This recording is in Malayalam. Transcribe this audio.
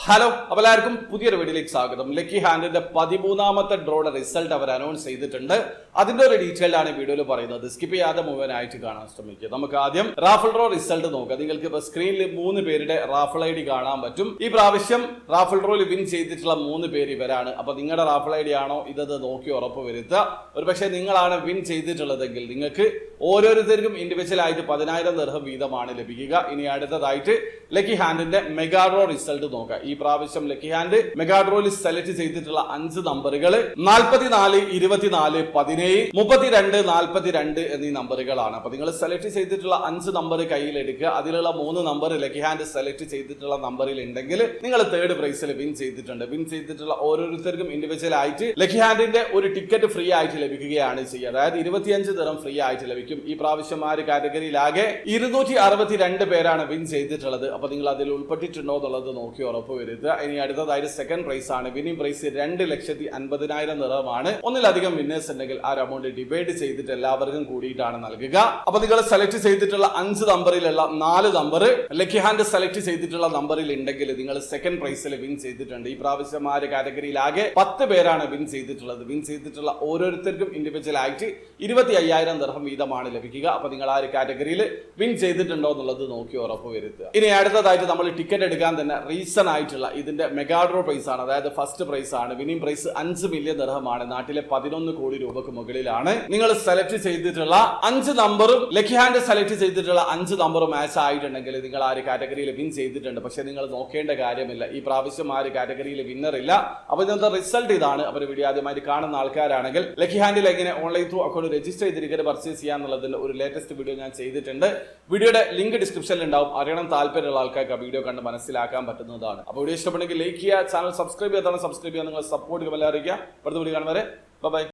ഹലോ, അപ്പോൾ എല്ലാവർക്കും പുതിയൊരു വീഡിയോയിലേക്ക് സ്വാഗതം. ലക്കി ഹാൻഡിന്റെ 13ാമത്തെ ഡ്രോയുടെ റിസൾട്ട് അവർ അനൗൺസ് ചെയ്തിട്ടുണ്ട്. അതിന്റെ ഒരു ഡീറ്റെയിൽ ആണ് വീഡിയോയിൽ പറയുന്നത്. സ്കിപ്പ് ചെയ്യാതെ മുഴുവനായിട്ട് കാണാൻ ശ്രമിക്കുക. നമുക്ക് ആദ്യം റാഫിൾ ഡ്രോ റിസൾട്ട് നോക്കാം. നിങ്ങൾക്ക് ഇപ്പോൾ സ്ക്രീനിൽ 3 പേരുടെ റാഫിൾ ID കാണാൻ പറ്റും. ഈ പ്രാവശ്യം റാഫിൾ ഡ്രോയിൽ വിൻ ചെയ്തിട്ടുള്ള 3 പേര് ഇവരാണ്. അപ്പൊ നിങ്ങളുടെ റാഫിൾ ID ആണോ ഇതെന്ന് നോക്കി ഉറപ്പ് വരുത്തുക. ഒരു പക്ഷേ നിങ്ങളാണ് വിൻ ചെയ്തിട്ടുള്ളതെങ്കിൽ നിങ്ങൾക്ക് ഓരോരുത്തർക്കും ഇൻഡിവിജ്വൽ ആയിട്ട് 10,000 ദിർഹം വീതമാണ് ലഭിക്കുക. ഇനി അടുത്തതായിട്ട് ലക്കി ഹാൻഡിന്റെ മെഗാ ഡ്രോ റിസൾട്ട് നോക്കാം. ഈ പ്രാവശ്യം ലക്കി ഹാൻഡ് മെഗാ ഡ്രോയിൽ സെലക്ട് ചെയ്തിട്ടുള്ള 5 നമ്പറുകൾ 44, 24, 17, 32, 42 എന്നീ നമ്പറുകളാണ്. അപ്പൊ നിങ്ങൾ സെലക്ട് ചെയ്തിട്ടുള്ള 5 നമ്പർ കയ്യിലെടുക്കുക. അതിലുള്ള 3 നമ്പർ ലക്കി ഹാൻഡ് സെലക്ട് ചെയ്തിട്ടുള്ള നമ്പറിൽ ഉണ്ടെങ്കിൽ നിങ്ങൾ തേർഡ് പ്രൈസിൽ വിൻ ചെയ്തിട്ടുണ്ട്. വിൻ ചെയ്തിട്ടുള്ള ഓരോരുത്തർക്കും ഇൻഡിവിജ്വൽ ആയിട്ട് ലക്കി ഹാൻഡിന്റെ ഒരു ടിക്കറ്റ് ഫ്രീ ആയിട്ട് ലഭിക്കുകയാണ് ചെയ്യുക. അതായത് 25 ദിർഹം ഫ്രീ ആയിട്ട് ലഭിക്കും. ഈ പ്രാവശ്യം ആ ഒരു കാറ്റഗറിയിലാകെ 262 പേരാണ് വിൻ ചെയ്തിട്ടുള്ളത്. അപ്പൊ നിങ്ങൾ അതിൽ ഉൾപ്പെട്ടിട്ടുണ്ടോ എന്നുള്ളത് നോക്കി ഉറപ്പ് വരുത്തുക. ഇനി അടുത്തതായിട്ട് സെക്കൻഡ് പ്രൈസ് ആണ്. Winning price 2,50,000 ദിർഹമാണ്. ഒന്നിലധികം വിന്നേഴ്സ് ഉണ്ടെങ്കിൽ ആ അമൗണ്ട് ഡിവൈഡ് ചെയ്തിട്ട് എല്ലാവർക്കും കൂടിയിട്ടാണ് നൽകുക. അപ്പൊ നിങ്ങൾ സെലക്ട് ചെയ്തിട്ടുള്ള 5 നമ്പറിലുള്ള 4 നമ്പർ ലക്കി ഹാൻഡ് സെലക്ട് ചെയ്തിട്ടുള്ള നമ്പറിൽ ഉണ്ടെങ്കിൽ നിങ്ങൾ സെക്കൻഡ് പ്രൈസിൽ വിൻ ചെയ്തിട്ടുണ്ട്. ഈ പ്രാവശ്യം ആ ഒരു കാറ്റഗറിയിലാകെ 10 പേരാണ് വിൻ ചെയ്തിട്ടുള്ളത്. വിൻ ചെയ്തിട്ടുള്ള ഓരോരുത്തർക്കും ഇൻഡിവിജ്വൽ ആയിട്ട് 25,000 ദിർഹം വീതമാണ് ലഭിക്കുക. അപ്പൊ നിങ്ങൾ ആ ഒരു കാറ്റഗറിയിൽ വിൻ ചെയ്തിട്ടുണ്ടോ എന്നുള്ളത് നോക്കി ഉറപ്പ് വരുത്തുക. ഇനി അടുത്തതായിട്ട് നമ്മൾ ടിക്കറ്റ് എടുക്കാൻ തന്നെ റീസൺ ആയിട്ടുള്ള ഇതിന്റെ മെഗാ ഡ്രോ പ്രൈസ് ആണ്. അതായത് ഫസ്റ്റ് പ്രൈസ് ആണ്. വിന്നിംഗ് പ്രൈസ് 5 മില്യൺ ദിർഹമാണ്. നാട്ടിലെ 11 കോടി രൂപക്ക് മുകളിലാണ്. നിങ്ങൾ സെലക്ട് ചെയ്തിട്ടുള്ള 5 നമ്പറും ലക്കി ഹാൻഡ് സെലക്ട് ചെയ്തിട്ടുള്ള 5 നമ്പറും മാച്ച് ആയിട്ടുണ്ടെങ്കിൽ നിങ്ങൾ ആ ഒരു കാറ്റഗറിയിൽ വിൻ ചെയ്തിട്ടുണ്ട്. പക്ഷെ നിങ്ങൾ നോക്കേണ്ട കാര്യമില്ല. ഈ പ്രാവശ്യം ആ ഒരു കാറ്റഗറിയിൽ വിന്നർ ഇല്ല. അപ്പൊ ഇതിന്റെ റിസൾട്ട് ഇതാണ്. അവർ വീഡിയോ ആദ്യമായിട്ട് കാണുന്ന ആൾക്കാരാണെങ്കിൽ ലക്കി ഹാൻഡിൽ എങ്ങനെ ഓൺലൈൻ ത്രൂ അക്കൗണ്ട് രജിസ്റ്റർ ചെയ്തിരിക്കുന്നത് പർച്ചേസ് ചെയ്യാന്നുള്ളതിന്റെ ഒരു ലേറ്റസ്റ്റ് വീഡിയോ ഞാൻ ചെയ്തിട്ടുണ്ട്. വീഡിയോയുടെ ലിങ്ക് ഡിസ്ക്രിപ്ഷനിൽ ഉണ്ടാവും. അറിയണം താല്പര്യമുള്ള ആൾക്കാർക്ക് ആ വീഡിയോ കണ്ട് മനസ്സിലാക്കാൻ പറ്റുന്നതാണ്. അപ്പോൾ വീഡിയോ ഇഷ്ടപ്പെടുന്നെങ്കിൽ ലൈക്ക് ചെയ്യുക, ചാനൽ സബ്സ്ക്രൈബ് ചെയ്യാതാണ് സബ്സ്ക്രൈബ് ചെയ്യാൻ നിങ്ങൾ സപ്പോർട്ട് ചെയ്യാൻ അറിയിക്കുക. അടുത്ത വീഡിയോ കാണുന്നവരെ ബൈ.